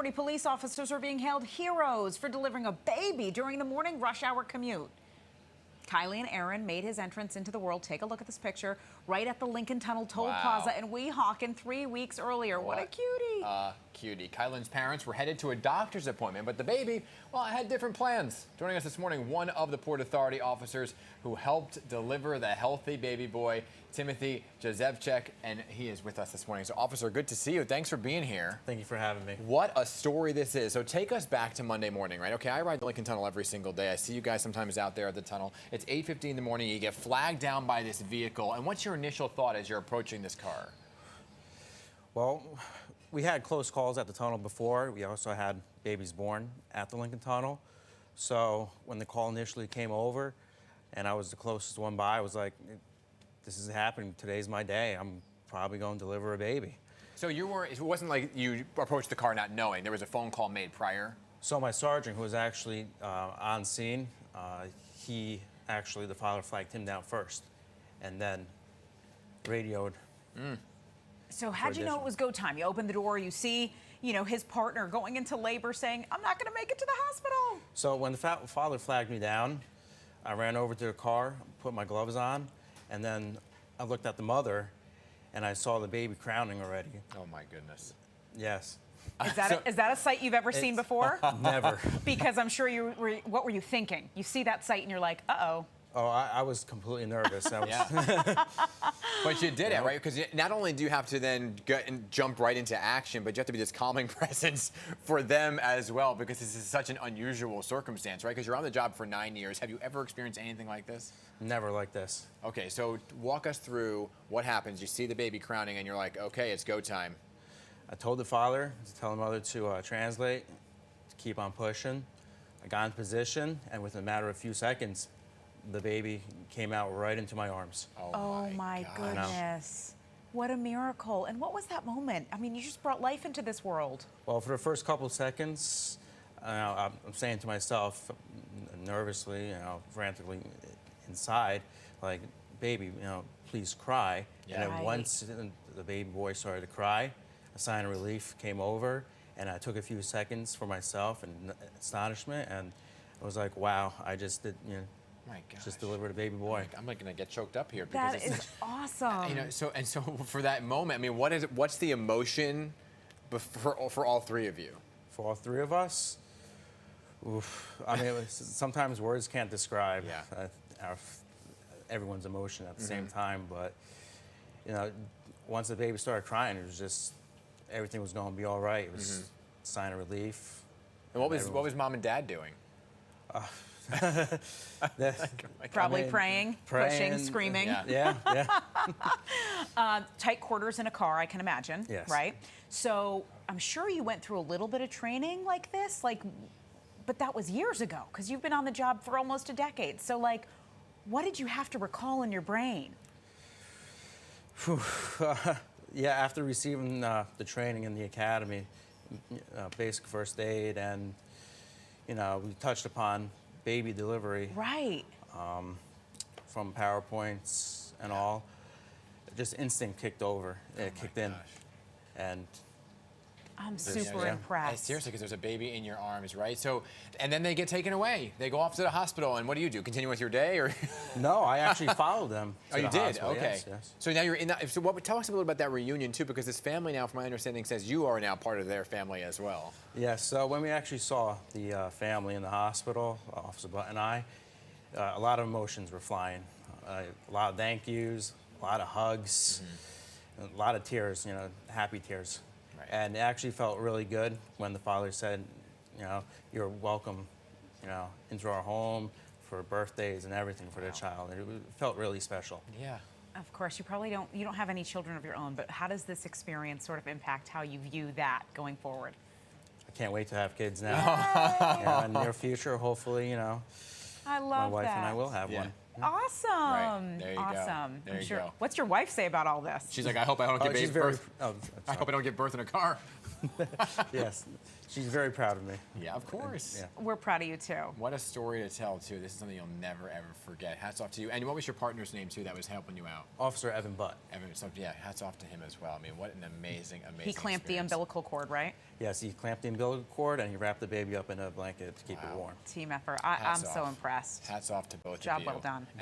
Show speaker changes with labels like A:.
A: County police officers are being hailed heroes for delivering a baby during the morning rush hour commute. Kylie and Aaron made his entrance into the world. Take a look at this picture right at the Lincoln Tunnel Toll Plaza in Weehawken 3 weeks earlier. What a cutie.
B: Cutie. Kylan's parents were headed to a doctor's appointment, but the baby, well, had different plans. Joining us this morning, one of the Port Authority officers who helped deliver the healthy baby boy, Timothy Jazevchek, and he is with us this morning. So, officer, good to see you. Thanks for being here.
C: Thank you for having me.
B: What a story this is. So take us back to Monday morning, right? Okay, I ride the Lincoln Tunnel every single day. I see you guys sometimes out there at the tunnel. It's 8:50 in the morning. You get flagged down by this vehicle. And what's your initial thought as you're approaching this car?
C: Well, we had close calls at the tunnel before. We also had babies born at the Lincoln Tunnel. So when the call initially came over and I was the closest one by, I was like, this is happening. Today's my day. I'm probably going to deliver a baby.
B: So it wasn't like you approached the car not knowing. There was a phone call made prior?
C: So my sergeant, who was actually on scene, the father flagged him down first and then radioed.
A: So how'd you know it was go time? You open the door, you see, his partner going into labor saying, I'm not going to make it to the hospital.
C: So when the father flagged me down, I ran over to the car, put my gloves on, and then I looked at the mother, and I saw the baby crowning already.
B: Oh, my goodness.
C: Yes.
A: Is that a sight you've ever seen before?
C: Never.
A: Because I'm sure what were you thinking? You see that sight and you're like, uh-oh.
C: Oh, I was completely nervous.
B: Yeah. But you did it, right? Because not only do you have to then jump right into action, but you have to be this calming presence for them as well, because this is such an unusual circumstance, right? Because you're on the job for 9 years. Have you ever experienced anything like this?
C: Never like this.
B: Okay, so walk us through what happens. You see the baby crowning, and you're like, okay, it's go time.
C: I told the father to tell the mother to translate, to keep on pushing. I got in position, and within a matter of a few seconds, the baby came out right into my arms.
A: Oh my goodness. What a miracle. And what was that moment? I mean, you just brought life into this world.
C: Well, for the first couple of seconds, I'm saying to myself, nervously, frantically inside, like, baby, please cry.
B: Yeah.
C: And then once the baby boy started to cry, a sign of relief came over, and I took a few seconds for myself and astonishment, and I was like, wow, I just did,
B: my gosh.
C: Just delivered a baby boy.
B: I'm like gonna get choked up here because
A: that is awesome.
B: So for that moment, I mean, what's the emotion for all three of you?
C: For all three of us, oof. I mean, sometimes words can't describe everyone's emotion at the same time. But once the baby started crying, it was just everything was going to be all right. It was a sign of relief.
B: And what was mom and dad doing?
A: Probably praying, pushing, screaming.
C: Yeah.
A: Tight quarters in a car, I can imagine.
C: Yes.
A: Right? So I'm sure you went through a little bit of training like this, but that was years ago, because you've been on the job for almost a decade. So, what did you have to recall in your brain?
C: Yeah, after receiving the training in the academy, basic first aid, and we touched upon baby delivery,
A: right?
C: From PowerPoints and all, just instinct kicked over. It kicked in, and
A: I'm super impressed.
B: Seriously, because there's a baby in your arms, right? So, and then they get taken away. They go off to the hospital, and what do? Continue with your day, or?
C: No, I actually followed them.
B: Oh, you did?
C: Hospital.
B: Okay.
C: Yes.
B: So now you're in that. So tell us a little about that reunion too, because this family now, from my understanding, says you are now part of their family as well.
C: Yes. So when we actually saw the family in the hospital, Officer Butt and I, a lot of emotions were flying. A lot of thank yous, a lot of hugs, a lot of tears. Happy tears. Right. And it actually felt really good when the father said, you're welcome, into our home for birthdays and everything for the child. It felt really special.
B: Yeah.
A: Of course, you don't have any children of your own, but how does this experience sort of impact how you view that going forward?
C: I can't wait to have kids now. In the near future, hopefully,
A: I love
C: my wife
A: that.
C: and I will have one.
A: Awesome.
B: Right. There you
A: awesome.
B: go. There you go.
A: What's your wife say about all this?
B: She's like, I hope I don't give birth. I hope I don't give birth in a car.
C: Yes, she's very proud of me.
B: Yeah, of course.
C: Yeah.
A: We're proud of you too.
B: What a story to tell, too. This is something you'll never, ever forget. Hats off to you. And what was your partner's name, too, that was helping you out?
C: Officer Evan Butt.
B: Evan, so, yeah, hats off to him as well. I mean, what an amazing, amazing
A: He clamped
B: experience.
A: the umbilical cord, right?
C: Yes, he clamped the umbilical cord and he wrapped the baby up in a blanket to keep it warm.
A: Team effort. I'm
B: Hats
A: so
B: off.
A: impressed.
B: Hats off to both
A: Job
B: of you.
A: well done.